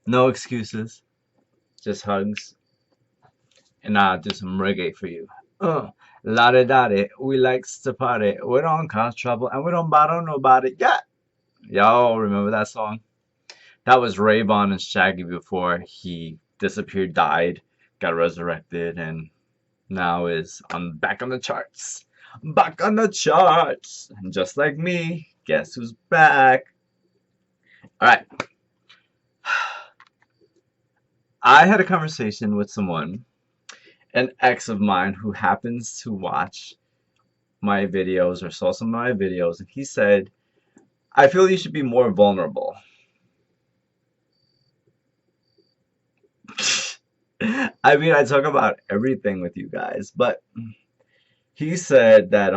No excuses, just hugs, and I'll do some reggae for you. La da da da, we likes to party. We don't cause trouble and we don't bother nobody. Yeah, y'all remember that song? That was Rayvon and Shaggy before he disappeared, died, got resurrected, and now is on back on the charts. Back on the charts, and just like me, guess who's back? All right, I had a conversation with someone, an ex of mine who happens to watch my videos or saw some of my videos, and he said, I feel you should be more vulnerable. I mean, I talk about everything with you guys, but he said that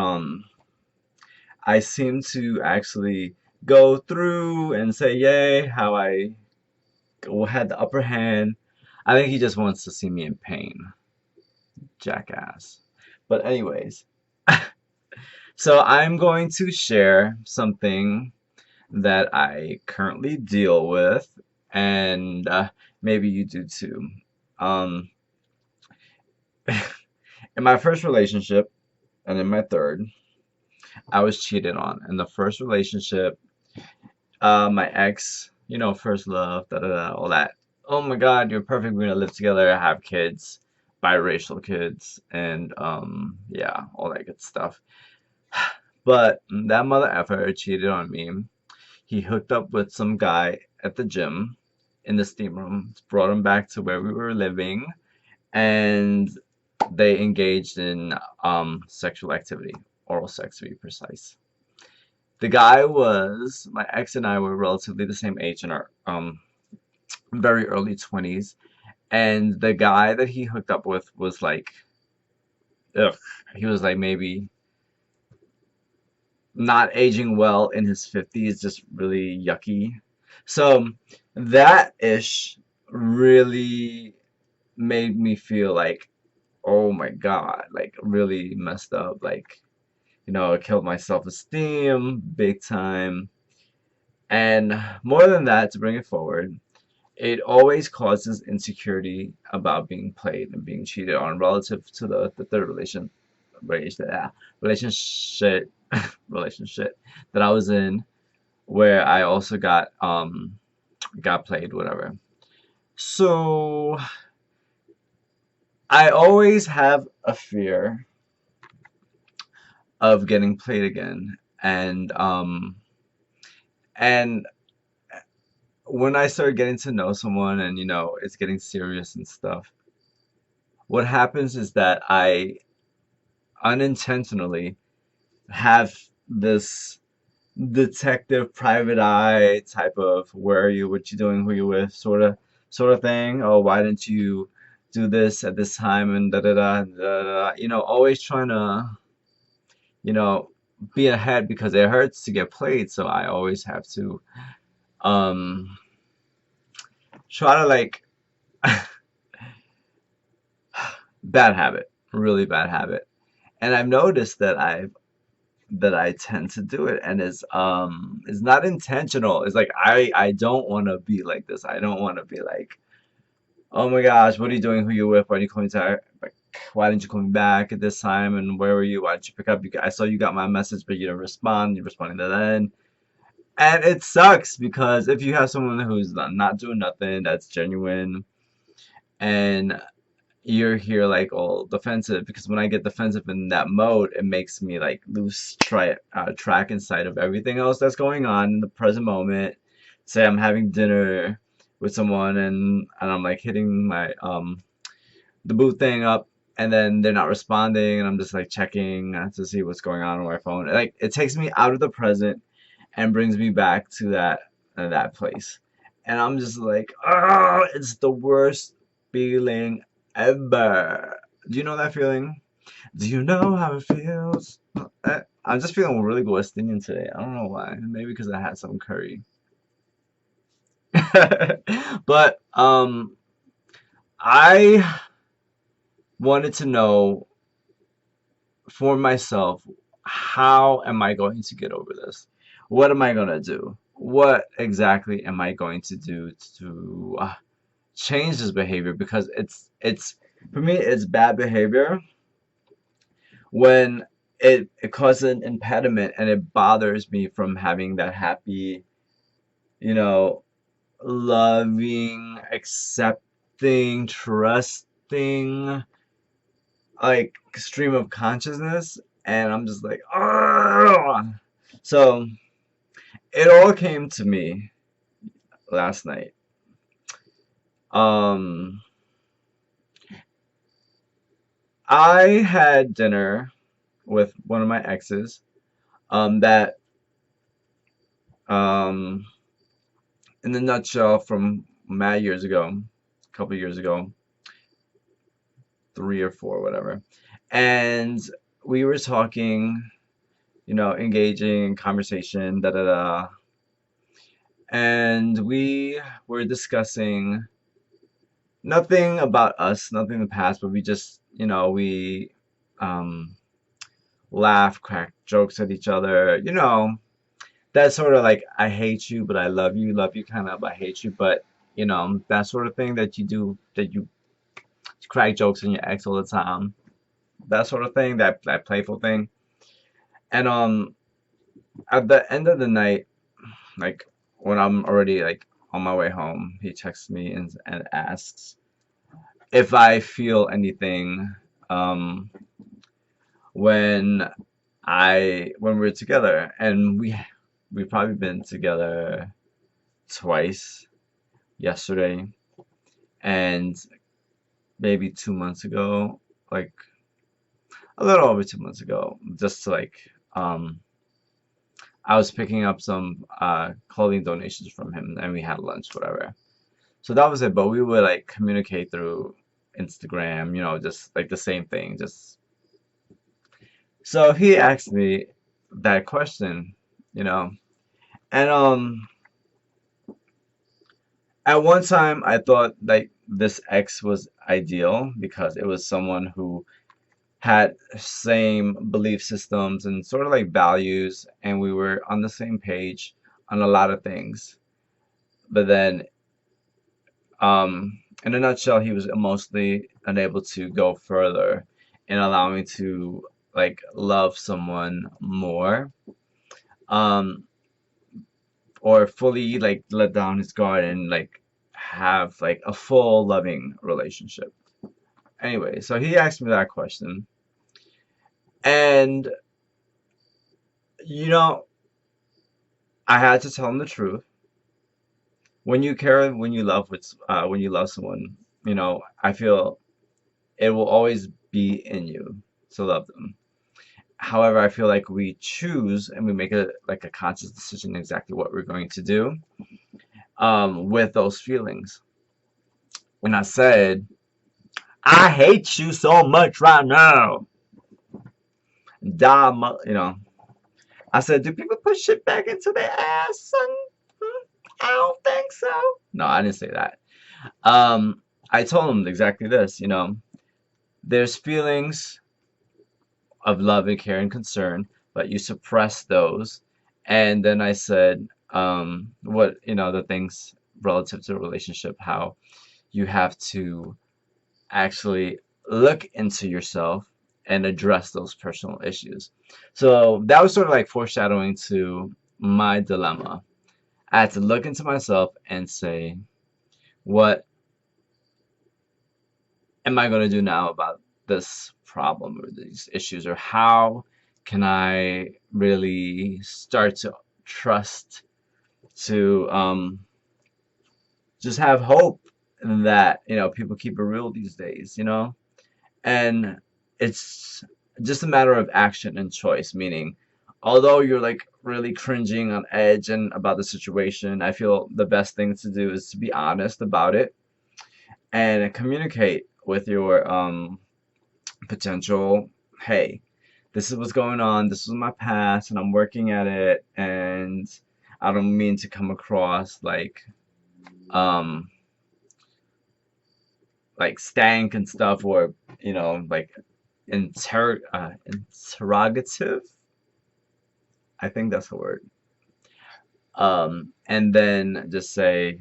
I seem to actually go through and say, yay, how I had the upper hand. I think he just wants to see me in pain, jackass. But anyways, so I'm going to share something that I currently deal with, and maybe you do too. Um, in my first relationship and in my third, I was cheated on. In the first relationship, my ex, first love, da da da, all that. Oh my God, you're perfect. We're gonna live together, have kids, biracial kids, and yeah, all that good stuff. But that mother effer cheated on me. He hooked up with some guy at the gym in the steam room, brought him back to where we were living, and they engaged in sexual activity, oral sex to be precise. The guy was, my ex and I were relatively the same age in our very early 20s, and the guy that he hooked up with was like, ugh, he was like maybe not aging well in his 50s, just really yucky. So that ish really made me feel like, oh my God, like really messed up. Like, it killed my self-esteem big time. And more than that, to bring it forward, it always causes insecurity about being played and being cheated on relative to the third relationship relationship that I was in, where I also got played, whatever. So I always have a fear of getting played again, and when I start getting to know someone and it's getting serious and stuff, what happens is that I unintentionally have this detective private eye type of where are you, what you doing, who you with, sort of thing. Oh, why didn't you do this at this time and da da da da da. Always trying to you know be ahead because it hurts to get played. So I always have to um try to like bad habit, really bad habit. And I've noticed that I tend to do it, and it's not intentional. It's like I don't want to be like this. I don't want to be like, oh my gosh, what are you doing? Who you with? Why didn't you call me back? Like, why didn't you call me back at this time? And where were you? Why didn't you pick up? I saw you got my message, but you didn't respond. You're responding to then. And it sucks because if you have someone who's not doing nothing, that's genuine, and you're here like all defensive, because when I get defensive in that mode, it makes me like lose track inside of everything else that's going on in the present moment. Say I'm having dinner with someone, and I'm like hitting my the boot thing up, and then they're not responding, and I'm just like checking to see what's going on my phone. Like it takes me out of the present and brings me back to that place. And I'm just like, oh, it's the worst feeling ever. Do you know that feeling? Do you know how it feels? I'm just feeling really West Indian today. I don't know why. Maybe because I had some curry. But I wanted to know for myself, how am I going to get over this? What am I gonna do? what exactly am I going to do to change this behavior? Because it's for me, it's bad behavior when it causes an impediment and it bothers me from having that happy, you know, loving, accepting, trusting, like stream of consciousness, and I'm just like, oh. So it all came to me last night. Um, I had dinner with one of my exes. That um, in a nutshell, from mad years ago, a couple years ago, 3 or 4, whatever, and we were talking, engaging in conversation, da da da. And we were discussing nothing about us, nothing in the past, but we just, we um, laugh, crack jokes at each other, that sort of like, I hate you, but I love you kind of, I hate you, but, that sort of thing that you do, that you crack jokes on your ex all the time, that sort of thing, that playful thing. And at the end of the night, like when I'm already like on my way home, he texts me and asks if I feel anything um when when we're together, and we've probably been together twice, yesterday and maybe 2 months ago, like a little over 2 months ago, just to like I was picking up some clothing donations from him and we had lunch, whatever. So that was it, but we would like communicate through Instagram, just like the same thing. Just so he asked me that question, you know, and at one time I thought like this ex was ideal because it was someone who had same belief systems and sort of like values, and we were on the same page on a lot of things. But then, in a nutshell, he was emotionally unable to go further in allowing me to like love someone more, um, or fully like let down his guard and like have like a full loving relationship. Anyway, so he asked me that question, and you know, I had to tell him the truth. When you care, when you love someone, I feel it will always be in you to love them. However, I feel like we choose and we make a conscious decision exactly what we're going to do with those feelings. And I said, I hate you so much right now. I said, do people put shit back into their ass, son? I don't think so. No, I didn't say that. I told him exactly this, there's feelings of love and care and concern, but you suppress those. And then I said, the things relative to a relationship, how you have to actually look into yourself and address those personal issues. So that was sort of like foreshadowing to my dilemma. I had to look into myself and say, what am I going to do now about this problem or these issues, or how can I really start to trust, to just have hope that people keep it real these days, and it's just a matter of action and choice. Meaning, although you're like really cringing on edge and about the situation, I feel the best thing to do is to be honest about it and communicate with your potential, hey, this is what's going on, this was my past and I'm working at it, and I don't mean to come across um like stank and stuff, or like interrogative, I think that's the word. And then just say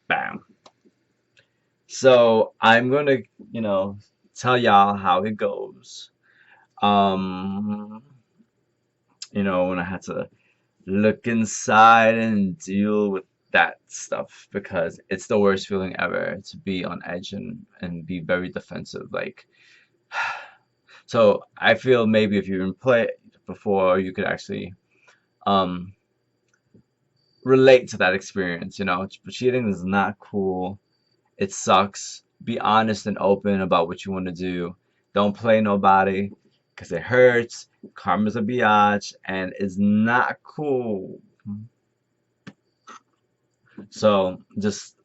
bam. So I'm gonna, you know, tell y'all how it goes. Um, when I had to look inside and deal with that stuff because it's the worst feeling ever to be on edge and be very defensive. Like, so I feel maybe if you didn't play it before, you could actually um relate to that experience. Cheating is not cool. It sucks. Be honest and open about what you want to do. Don't play nobody because it hurts. Karma's a biatch and it's not cool. So just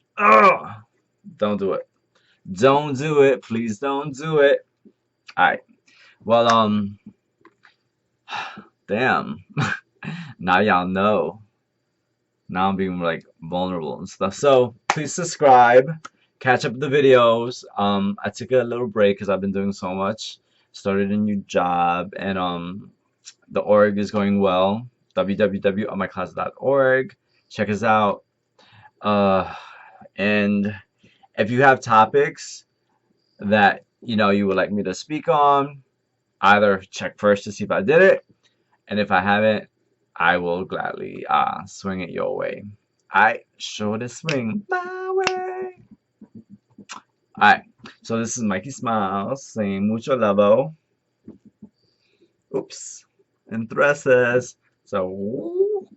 don't do it. Don't do it. Please don't do it. All right. Well, damn. Now y'all know. Now I'm being like vulnerable and stuff. So please subscribe. Catch up with the videos. I took a little break because I've been doing so much. Started a new job and the org is going well. www.onmyclass.org. Check us out. And if you have topics that you would like me to speak on, either check first to see if I did it, and if I haven't, I will gladly swing it your way. I sure to swing my way. Alright, so this is Mikey Smiles saying mucho love. Oops. And thresses. So,